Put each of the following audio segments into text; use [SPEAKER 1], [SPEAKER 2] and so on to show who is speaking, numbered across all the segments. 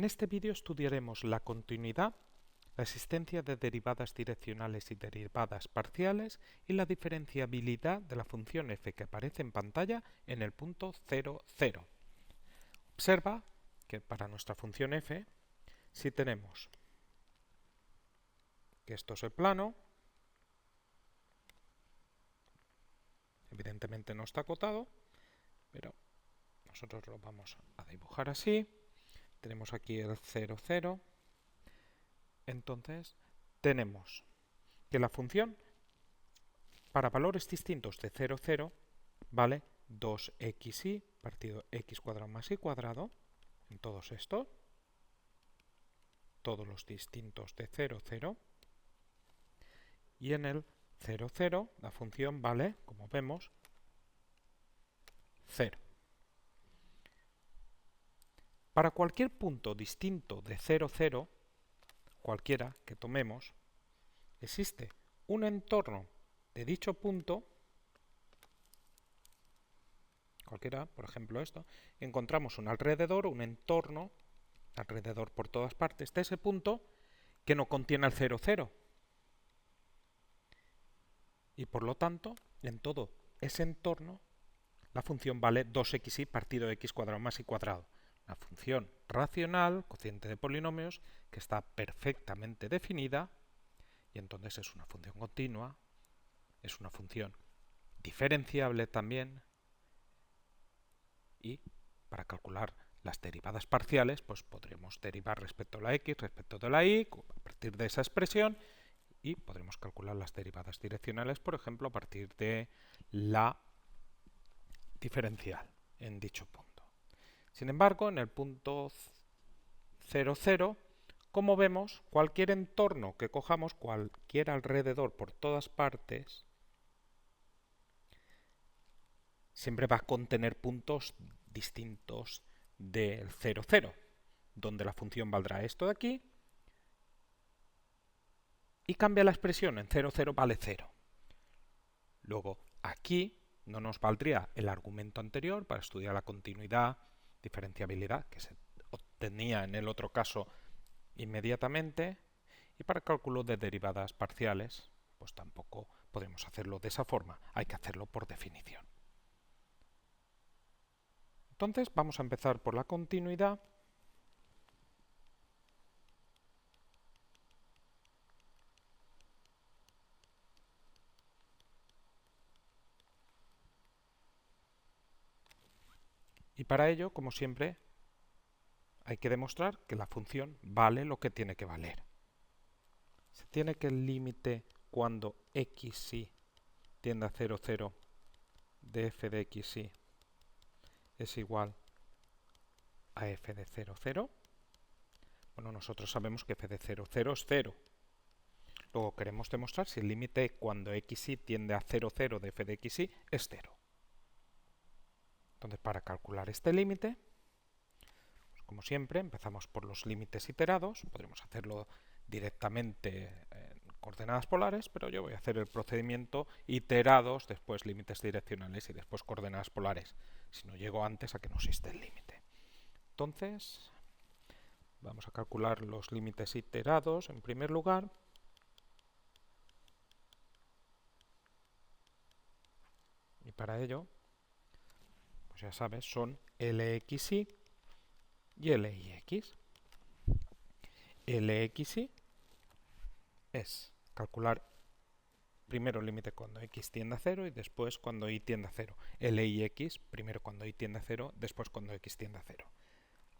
[SPEAKER 1] este vídeo estudiaremos la continuidad, la existencia de derivadas direccionales y derivadas parciales y la diferenciabilidad de la función f que aparece en pantalla en el punto 0, 0. Observa que para nuestra función f, si tenemos que esto es el plano, evidentemente no está acotado, pero nosotros lo vamos a dibujar así. Tenemos aquí el 0, 0. Entonces, tenemos que la función para valores distintos de 0, 0 vale 2xy partido x cuadrado más y cuadrado en todos estos, todos los distintos de 0, 0. Y en el 0, 0 la función vale, como vemos, 0. Para cualquier punto distinto de 0, 0, cualquiera que tomemos, existe un entorno de dicho punto, cualquiera, por ejemplo esto, encontramos un alrededor, un entorno, alrededor por todas partes de ese punto, que no contiene el 0, 0. Y por lo tanto, en todo ese entorno, la función vale 2xy partido de x cuadrado más y cuadrado. Una función racional, cociente de polinomios, que está perfectamente definida, y entonces es una función continua, es una función diferenciable también, y para calcular las derivadas parciales, pues podremos derivar respecto a la x, respecto de la y, a partir de esa expresión, y podremos calcular las derivadas direccionales, por ejemplo, a partir de la diferencial en dicho punto. Sin embargo, en el punto 0, 0, como vemos, cualquier entorno que cojamos, cualquier alrededor por todas partes, siempre va a contener puntos distintos del 0, 0, donde la función valdrá esto de aquí, y cambia la expresión en 0, 0 vale 0. Luego, aquí no nos valdría el argumento anterior para estudiar la continuidad, diferenciabilidad, que se obtenía en el otro caso inmediatamente, y para cálculo de derivadas parciales, pues tampoco podemos hacerlo de esa forma, hay que hacerlo por definición. Entonces vamos a empezar por la continuidad. Y para ello, como siempre, hay que demostrar que la función vale lo que tiene que valer. Se tiene que el límite cuando xy tiende a 0, 0 de f de xy es igual a f de 0, 0. Bueno, nosotros sabemos que f de 0, 0 es 0. Luego queremos demostrar si el límite cuando xy tiende a 0, 0 de f de xy es 0. Entonces, para calcular este límite, pues como siempre, empezamos por los límites iterados. Podremos hacerlo directamente en coordenadas polares, pero yo voy a hacer el procedimiento iterados, después límites direccionales y después coordenadas polares, si no llego antes a que no existe el límite. Entonces, vamos a calcular los límites iterados en primer lugar. Y para ello, pues ya sabes, son Lxy y Lix. Lxy es calcular primero el límite cuando x tiende a 0 y después cuando y tiende a 0. Lix, primero cuando y tiende a 0, después cuando x tiende a 0.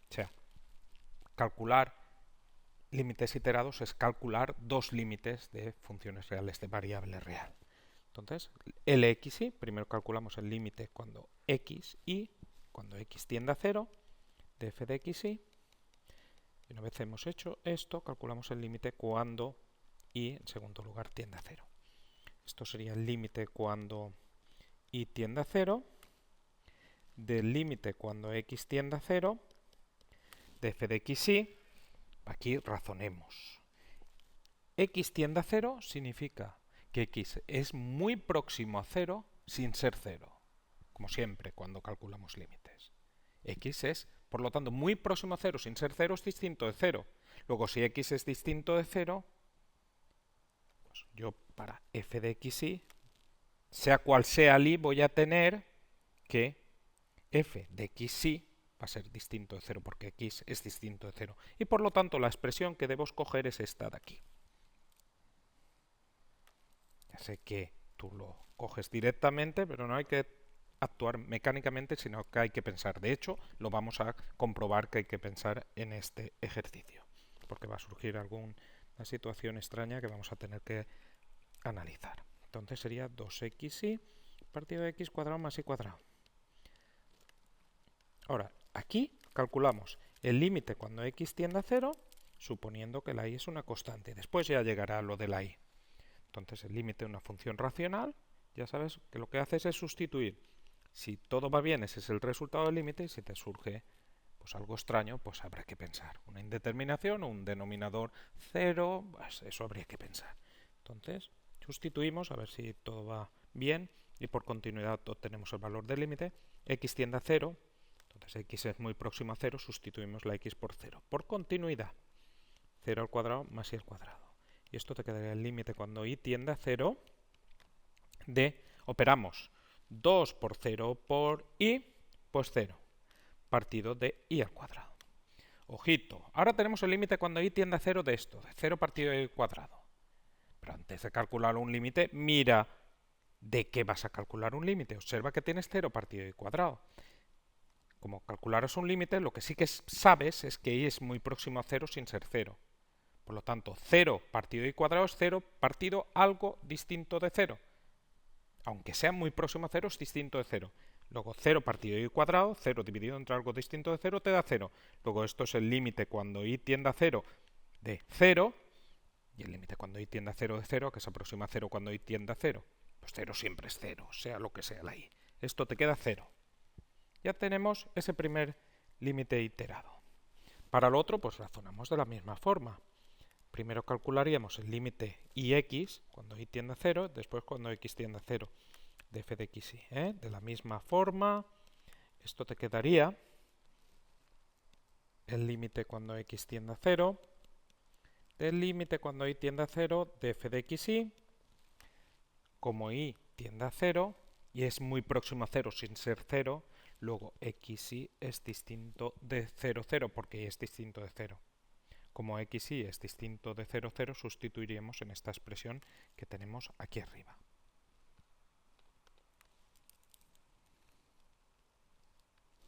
[SPEAKER 1] O sea, calcular límites iterados es calcular dos límites de funciones reales, de variable real. Entonces, Lxy, primero calculamos el límite cuando x y cuando x tiende a 0 de f de xy. Y una vez hemos hecho esto, calculamos el límite cuando y, en segundo lugar, tiende a 0. Esto sería el límite cuando y tiende a 0, del límite cuando x tiende a 0, de f de xy. Aquí razonemos. X tiende a 0 significa que x es muy próximo a 0 sin ser 0, como siempre cuando calculamos límites. X es Por lo tanto, muy próximo a 0 sin ser 0 es distinto de 0. Luego, si x es distinto de 0, pues yo para f de xy, sea cual sea el i, voy a tener que f de xy va a ser distinto de 0 porque x es distinto de 0. Y por lo tanto, la expresión que debo escoger es esta de aquí. Ya sé que tú lo coges directamente, pero no hay que actuar mecánicamente, sino que hay que pensar. De hecho, lo vamos a comprobar que hay que pensar en este ejercicio, porque va a surgir alguna situación extraña que vamos a tener que analizar. Entonces sería 2xy partido de x cuadrado más y cuadrado. Ahora, aquí calculamos el límite cuando x tiende a 0, suponiendo que la y es una constante. Después ya llegará lo de la y. Entonces el límite de una función racional, ya sabes que lo que haces es sustituir. Si todo va bien, ese es el resultado del límite, y si te surge pues algo extraño, pues habrá que pensar. Una indeterminación o un denominador 0, pues eso habría que pensar. Entonces sustituimos a ver si todo va bien y por continuidad obtenemos el valor del límite. X tiende a 0, entonces x es muy próximo a 0, sustituimos la x por 0. Por continuidad, 0 al cuadrado más y al cuadrado. Y esto te quedaría el límite cuando y tiende a 0 de, operamos 2 por 0 por y, pues 0, partido de y al cuadrado. Ojito, ahora tenemos el límite cuando y tiende a 0 de esto, de 0 partido de y al cuadrado. Pero antes de calcular un límite, mira de qué vas a calcular un límite. Observa que tienes 0 partido de y cuadrado. Como calcularos un límite, lo que sí que sabes es que y es muy próximo a 0 sin ser 0. Por lo tanto, 0 partido de y cuadrado es 0 partido algo distinto de 0. Aunque sea muy próximo a 0, es distinto de 0. Luego 0 partido de y cuadrado, 0 dividido entre algo distinto de 0, te da 0. Luego esto es el límite cuando y tiende a 0 de 0, y el límite cuando y tiende a 0 de 0, que se aproxima a 0 cuando y tiende a 0. Pues 0 siempre es 0, sea lo que sea la y. Esto te queda 0. Ya tenemos ese primer límite iterado. Para lo otro, pues razonamos de la misma forma. Primero calcularíamos el límite ix cuando y tiende a 0, después cuando x tiende a 0 de f de xy. De la misma forma, esto te quedaría el límite cuando x tiende a 0, del límite cuando y tiende a 0 de f de xy, como y tiende a 0 y es muy próximo a 0 sin ser 0, luego xy es distinto de 0, 0 porque y es distinto de 0. Como xy es distinto de 0, 0, sustituiríamos en esta expresión que tenemos aquí arriba.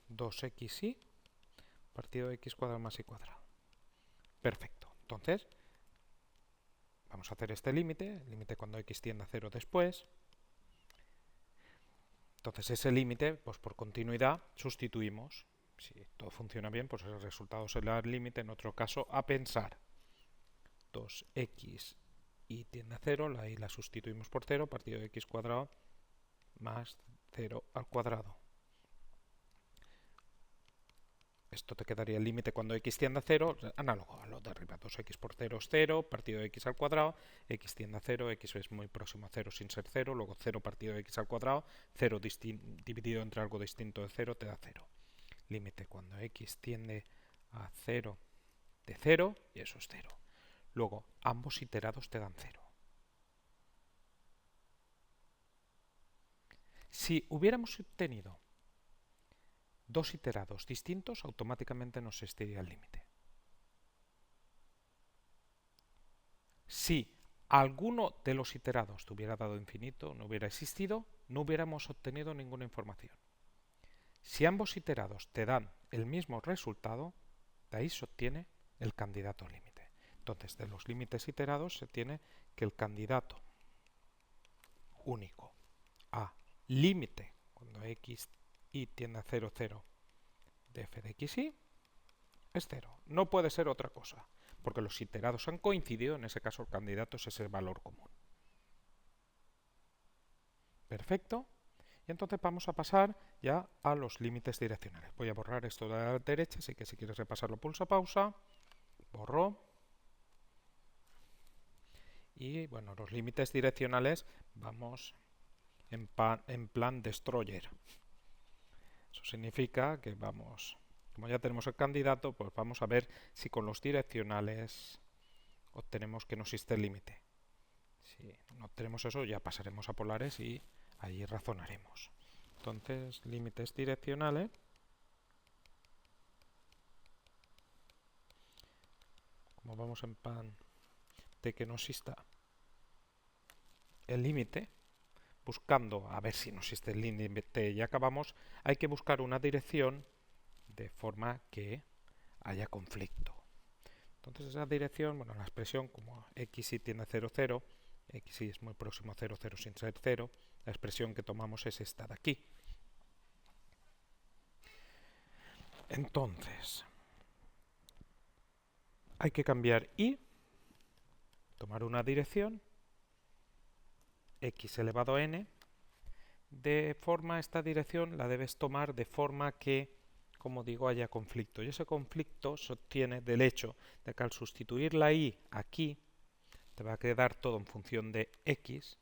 [SPEAKER 1] (2xy) partido de x cuadrado más y cuadrado. Perfecto. Entonces, vamos a hacer este límite, el límite cuando x tiende a 0 después. Entonces ese límite, pues por continuidad, sustituimos. Si todo funciona bien, pues el resultado será el límite, en otro caso, a pensar. 2x y tiende a 0, la y la sustituimos por 0, partido de x cuadrado más 0 al cuadrado. Esto te quedaría el límite cuando x tiende a 0, análogo a lo de arriba. 2x por 0 es 0, partido de x al cuadrado, x tiende a 0, x es muy próximo a 0 sin ser 0, luego 0 partido de x al cuadrado, 0 dividido entre algo distinto de 0 te da 0. Límite cuando x tiende a 0 de 0, y eso es 0. Luego, ambos iterados te dan 0. Si hubiéramos obtenido dos iterados distintos, automáticamente nos existiría el límite. Si alguno de los iterados te hubiera dado infinito, no hubiera existido, no hubiéramos obtenido ninguna información. Si ambos iterados te dan el mismo resultado, de ahí se obtiene el candidato al límite. Entonces, de los límites iterados se tiene que el candidato único a límite cuando x y tiende a 0, 0 de f de xy es 0. No puede ser otra cosa, porque los iterados han coincidido, en ese caso el candidato es ese valor común. Perfecto. Y entonces vamos a pasar ya a los límites direccionales. Voy a borrar esto de la derecha, así que si quieres repasarlo pulsa pausa, borro. Y bueno, los límites direccionales vamos en plan destroyer. Eso significa que vamos como ya tenemos el candidato, pues vamos a ver si con los direccionales obtenemos que no existe el límite. Si no obtenemos eso, ya pasaremos a polares y ahí razonaremos. Entonces, límites direccionales. Como vamos en plan de que no exista el límite, buscando a ver si no existe el límite y acabamos, hay que buscar una dirección de forma que haya conflicto. Entonces esa dirección, bueno, la expresión como xy tiende a 0, 0, xy es muy próximo a 0, 0 sin ser 0, la expresión que tomamos es esta de aquí. Entonces, hay que cambiar y, tomar una dirección, x elevado a n, de forma, esta dirección la debes tomar de forma que, como digo, haya conflicto. Y ese conflicto se obtiene del hecho de que al sustituir la y aquí, te va a quedar todo en función de x,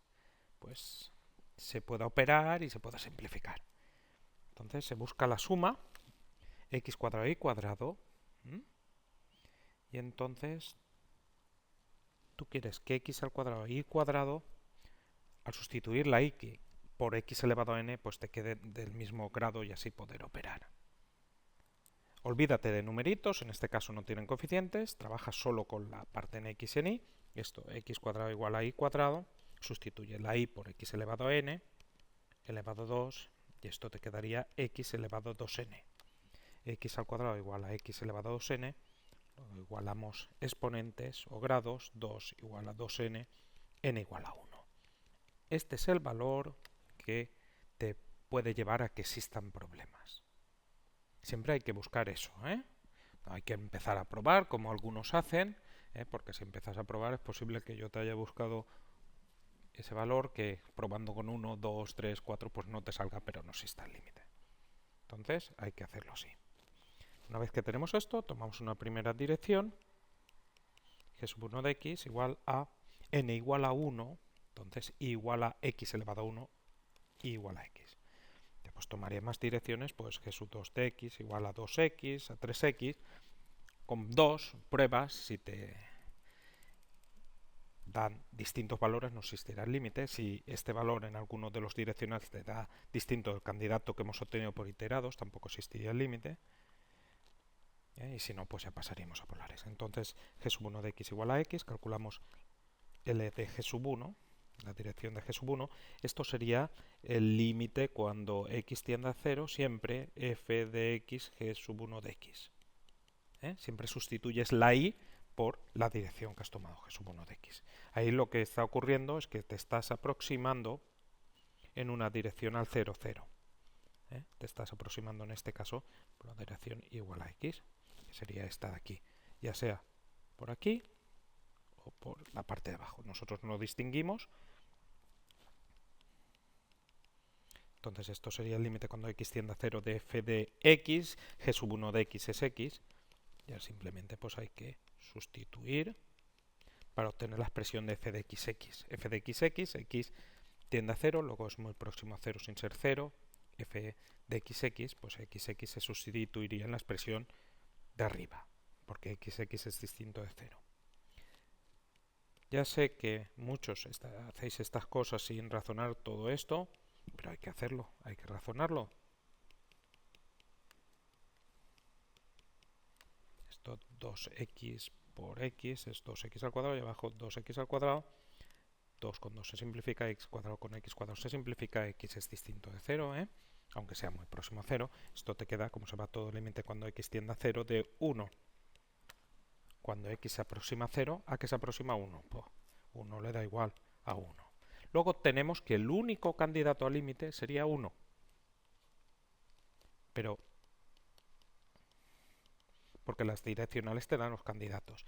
[SPEAKER 1] pues se pueda operar y se pueda simplificar. Entonces se busca la suma, x cuadrado y cuadrado, y entonces tú quieres que x al cuadrado y cuadrado, al sustituir la y por x elevado a n, pues te quede del mismo grado y así poder operar. Olvídate de numeritos, en este caso no tienen coeficientes, trabaja solo con la parte en x y en y. Esto, x cuadrado igual a y cuadrado, sustituye la y por x elevado a n, elevado a 2, y esto te quedaría x elevado a 2n. X al cuadrado igual a x elevado a 2n, luego igualamos exponentes o grados, 2 igual a 2n, n igual a 1. Este es el valor que te puede llevar a que existan problemas. Siempre hay que buscar eso, ¿eh? No hay que empezar a probar como algunos hacen, porque si empiezas a probar es posible que yo te haya buscado ese valor que probando con 1, 2, 3, 4 pues no te salga, pero no exista el límite. Entonces hay que hacerlo así. Una vez que tenemos esto, tomamos una primera dirección, g sub 1 de x igual a n igual a 1, entonces y igual a x elevado a 1 y igual a x. Pues tomaría más direcciones, pues g sub 2 de x igual a 2x, a 3x, con 2 pruebas, si te dan distintos valores no existirá el límite. Si este valor en alguno de los direccionales te da distinto del candidato que hemos obtenido por iterados, tampoco existiría el límite. Y si no, pues ya pasaríamos a polares. Entonces, g sub 1 de x igual a x, calculamos L de g sub 1, la dirección de g sub 1. Esto sería el límite cuando x tiende a 0, siempre f de x g sub 1 de x. Siempre sustituyes la y por la dirección que has tomado, g sub 1 de x. Ahí lo que está ocurriendo es que te estás aproximando en una dirección al 0, 0. Te estás aproximando en este caso por la dirección igual a x, que sería esta de aquí, ya sea por aquí o por la parte de abajo. Nosotros no distinguimos. Entonces esto sería el límite cuando x tiende a 0 de f de x, g sub 1 de x es x. Ya simplemente pues hay que sustituir para obtener la expresión de f de x, x. F de x, x tiende a 0, luego es muy próximo a 0 sin ser 0. F de x, pues x se sustituiría en la expresión de arriba, porque x es distinto de 0. Ya sé que muchos hacéis estas cosas sin razonar todo esto, pero hay que hacerlo, hay que razonarlo. Esto 2x por x es 2x al cuadrado y abajo 2x al cuadrado. 2 con 2 se simplifica, x cuadrado con x cuadrado se simplifica, x es distinto de 0, aunque sea muy próximo a 0. Esto te queda, como se va todo el límite cuando x tiende a 0, de 1. Cuando x se aproxima a 0, ¿a qué se aproxima a 1? Pues 1 le da igual a 1. Luego tenemos que el único candidato al límite sería 1. Pero porque las direccionales te dan los candidatos.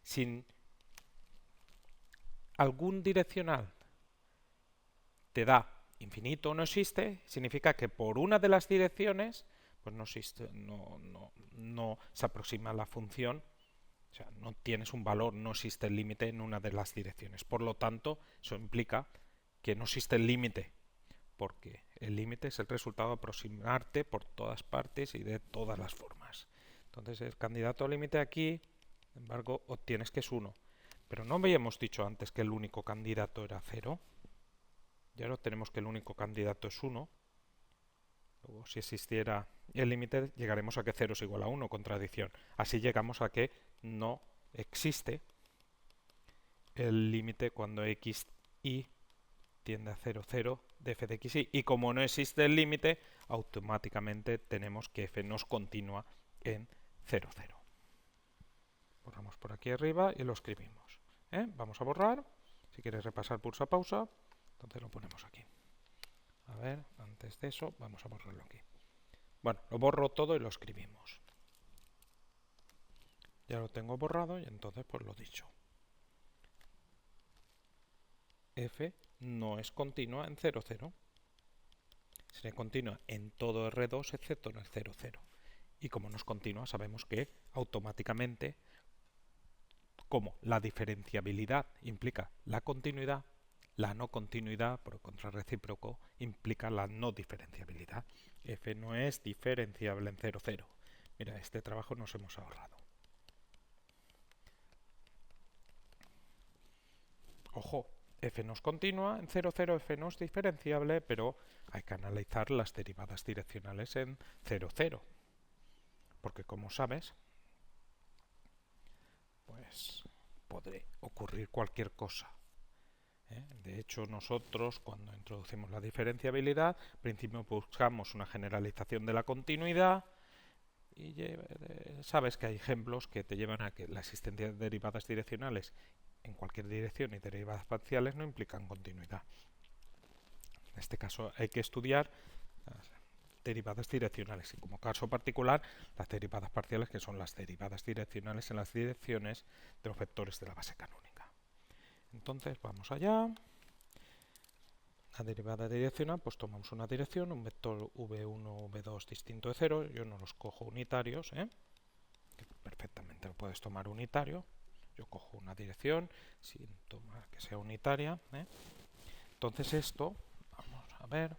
[SPEAKER 1] Sin algún direccional te da infinito o no existe, significa que por una de las direcciones pues no existe, no se aproxima la función, o sea, no tienes un valor, no existe el límite en una de las direcciones. Por lo tanto, eso implica que no existe el límite, porque el límite es el resultado de aproximarte por todas partes y de todas las formas. Entonces el candidato límite aquí, sin embargo, obtienes que es 1. Pero no habíamos dicho antes que el único candidato era 0. Y ahora tenemos que el único candidato es 1. Luego, si existiera el límite, llegaremos a que 0 es igual a 1, contradicción. Así llegamos a que no existe el límite cuando x y tiende a 0, 0 de f de x y. Y como no existe el límite, automáticamente tenemos que f no es continua en 0, 0. Borramos por aquí arriba y lo escribimos. Vamos a borrar. Si quieres repasar, pulsa pausa. Entonces lo ponemos aquí. A ver, antes de eso, vamos a borrarlo aquí. Bueno, lo borro todo y lo escribimos. Ya lo tengo borrado y entonces pues lo dicho. F no es continua en 0, 0. Sería continua en todo R2 excepto en el 0, 0. Y como no es continua, sabemos que automáticamente, como la diferenciabilidad implica la continuidad, la no continuidad, por el contrarrecíproco, implica la no diferenciabilidad. F no es diferenciable en 0, 0. Mira, este trabajo nos hemos ahorrado. Ojo, f no es continua en 0, 0, f no es diferenciable, pero hay que analizar las derivadas direccionales en 0, 0. Porque como sabes, pues puede ocurrir cualquier cosa. De hecho, nosotros cuando introducimos la diferenciabilidad, al principio buscamos una generalización de la continuidad y sabes que hay ejemplos que te llevan a que la existencia de derivadas direccionales en cualquier dirección y derivadas parciales no implican continuidad. En este caso hay que estudiar las derivadas direccionales y como caso particular las derivadas parciales, que son las derivadas direccionales en las direcciones de los vectores de la base canónica. Entonces vamos allá. La derivada direccional, pues tomamos una dirección, un vector v1, v2 distinto de 0. Yo no los cojo unitarios, que perfectamente lo puedes tomar unitario. Yo cojo una dirección sin tomar que sea unitaria. Entonces esto, vamos a ver.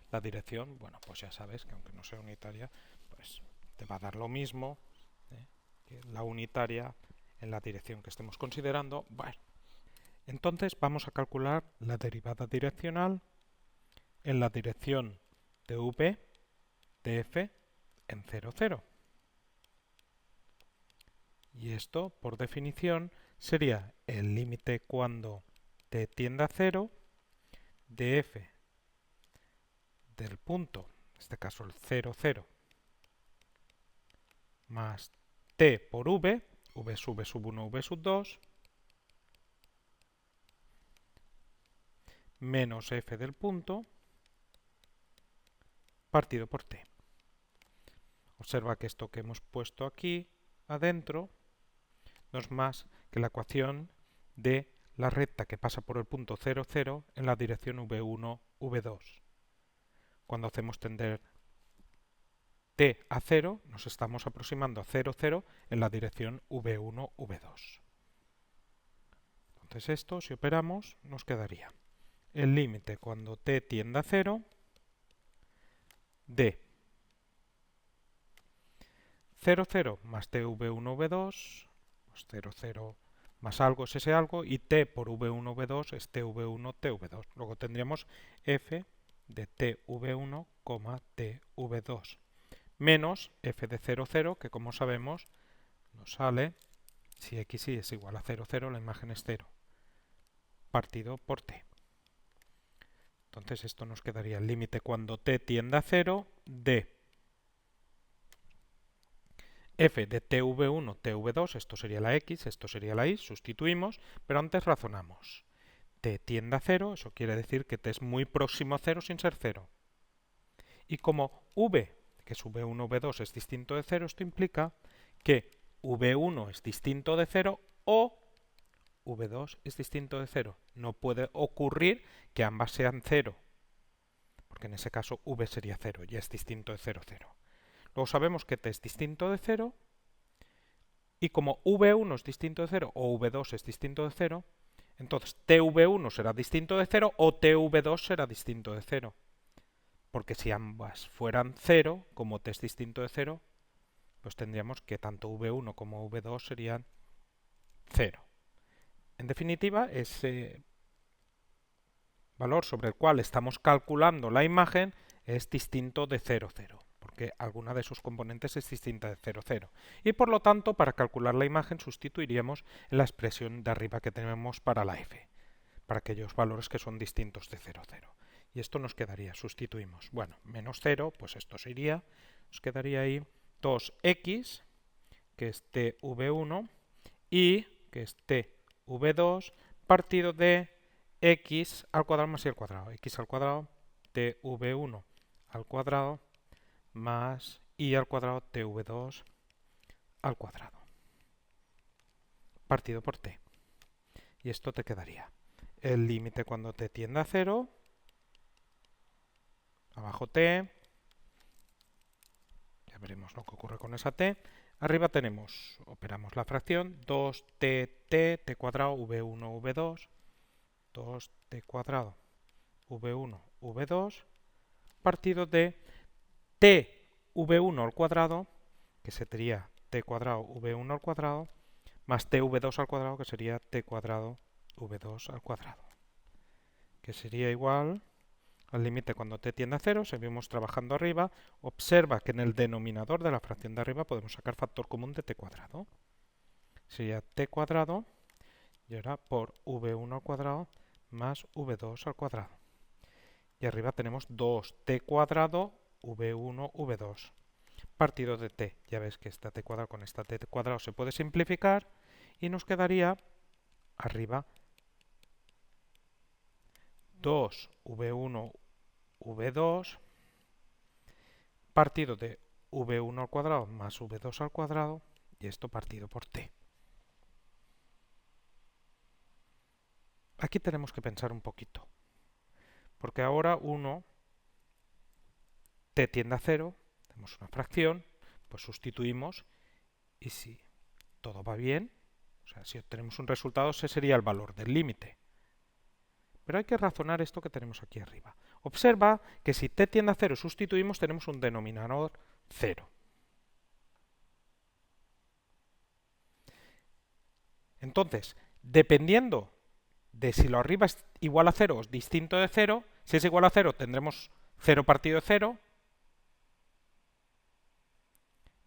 [SPEAKER 1] La dirección, bueno, pues ya sabes que aunque no sea unitaria, pues te va a dar lo mismo que la unitaria en la dirección que estemos considerando. Bueno, entonces vamos a calcular la derivada direccional en la dirección de v de f en 0, 0. Y esto, por definición, sería el límite cuando t tiende a 0 de f del punto, en este caso el 0, 0, más t por v sub 1, v sub 2, menos f del punto, partido por t. Observa que esto que hemos puesto aquí adentro no es más que la ecuación de la recta que pasa por el punto 0, 0 en la dirección v1, v2. Cuando hacemos tender t a 0, nos estamos aproximando a 0, 0 en la dirección v1, v2. Entonces esto, si operamos, nos quedaría el límite cuando t tiende a 0 de 0, 0 más tv1, v2, pues 0, 0 más algo es ese algo, y t por v1, v2 es tv1, tv2. Luego tendríamos f de tv1, tv2, menos f de 0, 0, que como sabemos nos sale, si x y es igual a 0, 0, la imagen es 0, partido por t. Entonces esto nos quedaría el límite cuando t tiende a 0 de f de tv1, tv2, esto sería la x, esto sería la y, sustituimos, pero antes razonamos. T tiende a 0, eso quiere decir que t es muy próximo a 0 sin ser 0. Y como v, que es v1, v2, es distinto de 0, esto implica que v1 es distinto de 0 o v2 es distinto de 0. No puede ocurrir que ambas sean 0, porque en ese caso v sería 0 y es distinto de 0, 0. Luego sabemos que t es distinto de 0 y como v1 es distinto de 0 o v2 es distinto de 0, entonces tv1 será distinto de 0 o tv2 será distinto de 0. porque si ambas fueran 0, como t es distinto de 0, pues tendríamos que tanto v1 como v2 serían 0. En definitiva, ese valor sobre el cual estamos calculando la imagen es distinto de 0, 0, porque alguna de sus componentes es distinta de 0, 0. Y por lo tanto, para calcular la imagen sustituiríamos en la expresión de arriba que tenemos para la f, para aquellos valores que son distintos de 0, 0. Y esto nos quedaría, sustituimos, bueno, menos 0, pues esto se iría, nos quedaría ahí 2x, que es tv1, y que es tv2, partido de x al cuadrado más y al cuadrado. X al cuadrado, tv1 al cuadrado, más y al cuadrado, tv2 al cuadrado. Partido por t. Y esto te quedaría el límite cuando t tiende a 0, abajo t, ya veremos lo que ocurre con esa t. Arriba tenemos, operamos la fracción, 2t, t cuadrado, v1, v2, 2t cuadrado, v1, v2, partido de t, v1 al cuadrado, que sería t cuadrado, v1 al cuadrado, más t, v2 al cuadrado, que sería t cuadrado, v2 al cuadrado, que sería igual al límite cuando t tiende a 0, seguimos trabajando arriba, observa que en el denominador de la fracción de arriba podemos sacar factor común de t cuadrado. Sería t cuadrado, y ahora por v1 al cuadrado más v2 al cuadrado. Y arriba tenemos 2t cuadrado, v1, v2, partido de t. Ya ves que esta t cuadrado con esta t cuadrado se puede simplificar y nos quedaría arriba 2v1, v2, partido de v1 al cuadrado más v2 al cuadrado, y esto partido por t. Aquí tenemos que pensar un poquito, porque ahora t tiende a 0, tenemos una fracción, pues sustituimos, y si todo va bien, o sea, si obtenemos un resultado, ese sería el valor del límite. Pero hay que razonar esto que tenemos aquí arriba. Observa que si t tiende a 0 sustituimos, tenemos un denominador 0. Entonces, dependiendo de si lo arriba es igual a 0 o es distinto de 0, si es igual a 0 tendremos 0 partido de 0,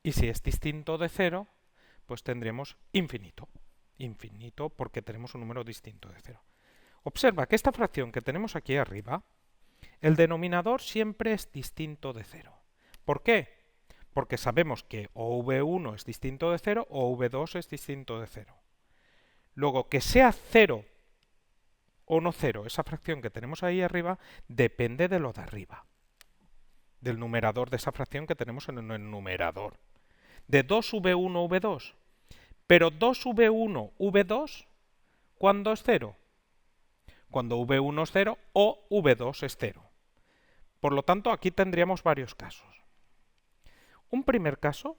[SPEAKER 1] y si es distinto de 0, pues tendremos infinito. Infinito porque tenemos un número distinto de 0. Observa que esta fracción que tenemos aquí arriba, el denominador siempre es distinto de 0. ¿Por qué? Porque sabemos que o v1 es distinto de 0 o v2 es distinto de 0. Luego, que sea 0 o no 0, esa fracción que tenemos ahí arriba, depende de lo de arriba, del numerador de esa fracción que tenemos en el numerador. De 2v1, v2. Pero 2v1, v2, ¿cuándo es 0? Cuando v1 es 0 o v2 es 0. Por lo tanto, aquí tendríamos varios casos. Un primer caso,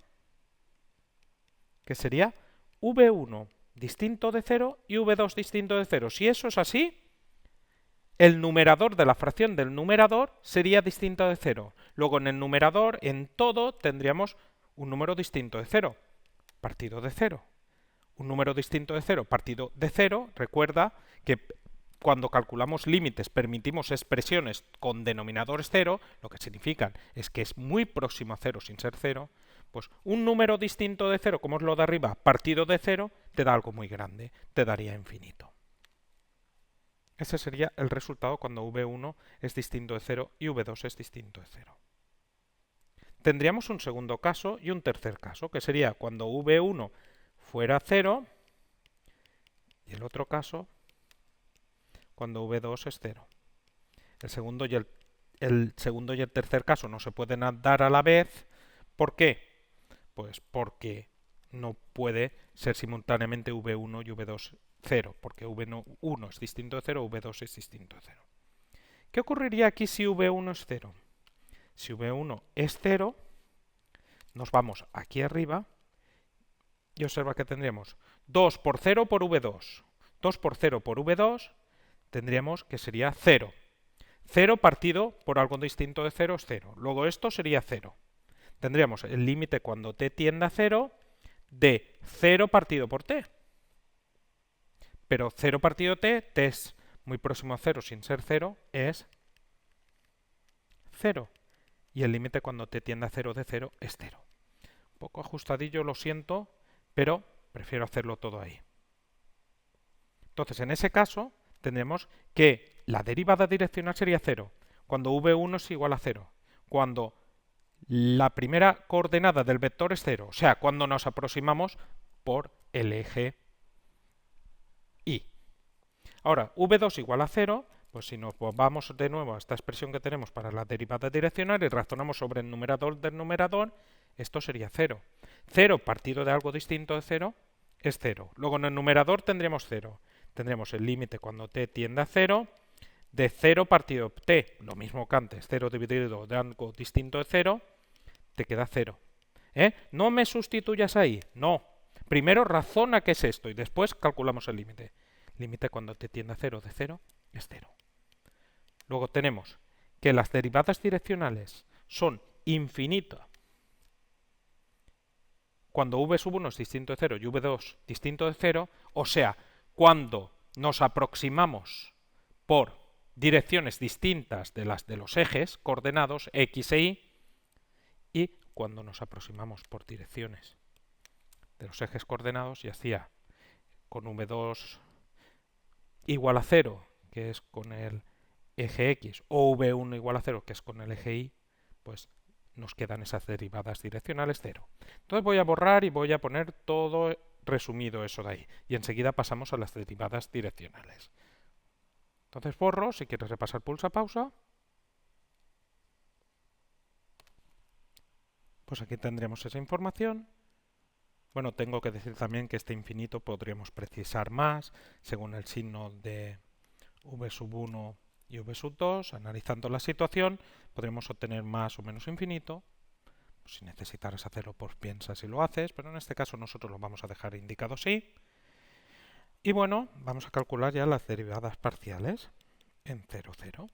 [SPEAKER 1] que sería v1 distinto de 0 y v2 distinto de 0. Si eso es así, el numerador de la fracción del numerador sería distinto de 0. Luego en el numerador, en todo, tendríamos un número distinto de 0, partido de 0. Un número distinto de 0, partido de 0, recuerda que cuando calculamos límites permitimos expresiones con denominadores 0, lo que significan es que es muy próximo a 0 sin ser 0, pues un número distinto de 0, como es lo de arriba, partido de 0, te da algo muy grande, te daría infinito. Ese sería el resultado cuando v1 es distinto de 0 y v2 es distinto de 0. Tendríamos un segundo caso y un tercer caso, que sería cuando v1 fuera 0 y el otro caso cuando v2 es 0. El segundo y el tercer caso no se pueden dar a la vez. ¿Por qué? Pues porque no puede ser simultáneamente v1 y v2 0, porque v1 es distinto de 0, v2 es distinto de 0. ¿Qué ocurriría aquí si v1 es 0? Si v1 es 0, nos vamos aquí arriba y observa que tendríamos 2 por 0 por v2. 2 por 0 por v2 tendríamos que sería 0. 0 partido por algo distinto de 0 es 0. Luego esto sería 0. Tendríamos el límite cuando t tiende a 0 de 0 partido por t. Pero 0 partido t es muy próximo a 0 sin ser 0, es 0. Y el límite cuando t tiende a 0 de 0 es 0. Un poco ajustadillo, lo siento, pero prefiero hacerlo todo ahí. Entonces, en ese caso, tendremos que la derivada direccional sería 0, cuando v1 es igual a 0, cuando la primera coordenada del vector es 0, o sea, cuando nos aproximamos por el eje y. Ahora, v2 igual a 0, pues si nos vamos de nuevo a esta expresión que tenemos para la derivada direccional y razonamos sobre el numerador del numerador, esto sería 0. 0 partido de algo distinto de 0 es 0. Luego en el numerador tendremos 0. Tendremos el límite cuando t tiende a 0 de 0 partido t, lo mismo que antes, 0 dividido de algo distinto de 0, te queda 0. No me sustituyas ahí, no. Primero razona qué es esto y después calculamos el límite. Límite cuando t tiende a 0 de 0 es 0. Luego tenemos que las derivadas direccionales son infinitas cuando v1 es distinto de 0 y v2 distinto de 0, o sea, cuando nos aproximamos por direcciones distintas de las de los ejes coordenados x e y cuando nos aproximamos por direcciones de los ejes coordenados, ya sea con v2 igual a 0, que es con el eje x, o v1 igual a 0, que es con el eje y, pues nos quedan esas derivadas direccionales 0. Entonces voy a borrar y voy a poner todo resumido eso de ahí. Y enseguida pasamos a las derivadas direccionales. Entonces borro, si quieres repasar pulsa pausa. Pues aquí tendremos esa información. Bueno, tengo que decir también que este infinito podríamos precisar más según el signo de v1 y v2. Analizando la situación, podremos obtener más o menos infinito. Pues si necesitaras hacerlo, pues piensas y lo haces, pero en este caso nosotros lo vamos a dejar indicado así. Y bueno, vamos a calcular ya las derivadas parciales en 0, 0.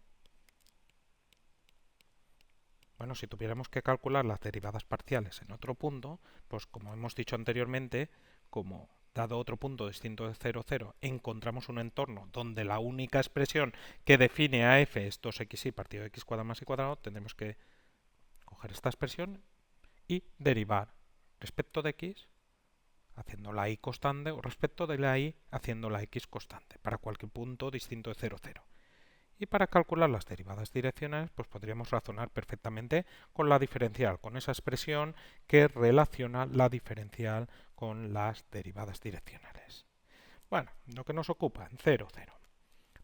[SPEAKER 1] Bueno, si tuviéramos que calcular las derivadas parciales en otro punto, pues como hemos dicho anteriormente, como dado otro punto distinto de 0, 0, encontramos un entorno donde la única expresión que define a f es 2xy partido de x cuadrado más y cuadrado, tendremos que coger esta expresión y derivar respecto de x haciendo la y constante o respecto de la y haciendo la x constante para cualquier punto distinto de 0, 0. Y para calcular las derivadas direccionales, pues podríamos razonar perfectamente con la diferencial, con esa expresión que relaciona la diferencial con las derivadas direccionales. Bueno, lo que nos ocupa, en 0, 0.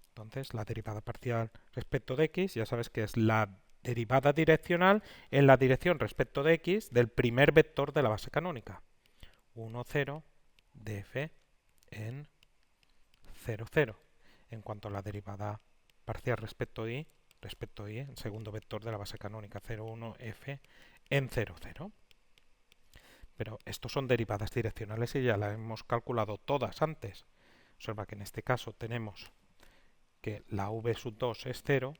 [SPEAKER 1] Entonces, la derivada parcial respecto de x, ya sabes que es la derivada direccional en la dirección respecto de x del primer vector de la base canónica. 1, 0 de f en 0, 0. En cuanto a la derivada parcial respecto y, el segundo vector de la base canónica, 0, 1, f en 0, 0. Pero estos son derivadas direccionales y ya las hemos calculado todas antes. Observa que en este caso tenemos que la v2 es 0.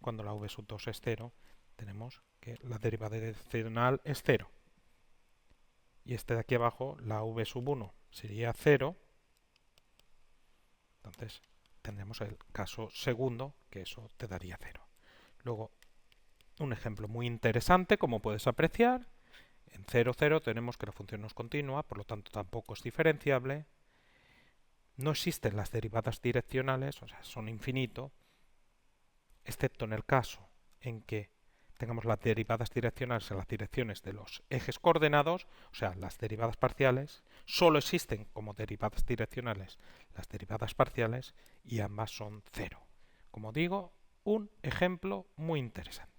[SPEAKER 1] Cuando la v2 es 0, tenemos que la derivada direccional es 0. Y este de aquí abajo, la v1 sería 0. Entonces tendremos el caso segundo, que eso te daría 0. Luego, un ejemplo muy interesante, como puedes apreciar, en 0, 0 tenemos que la función no es continua, por lo tanto tampoco es diferenciable. No existen las derivadas direccionales, o sea, son infinito, excepto en el caso en que tengamos las derivadas direccionales en las direcciones de los ejes coordenados, o sea, las derivadas parciales, solo existen como derivadas direccionales las derivadas parciales y ambas son 0. Como digo, un ejemplo muy interesante.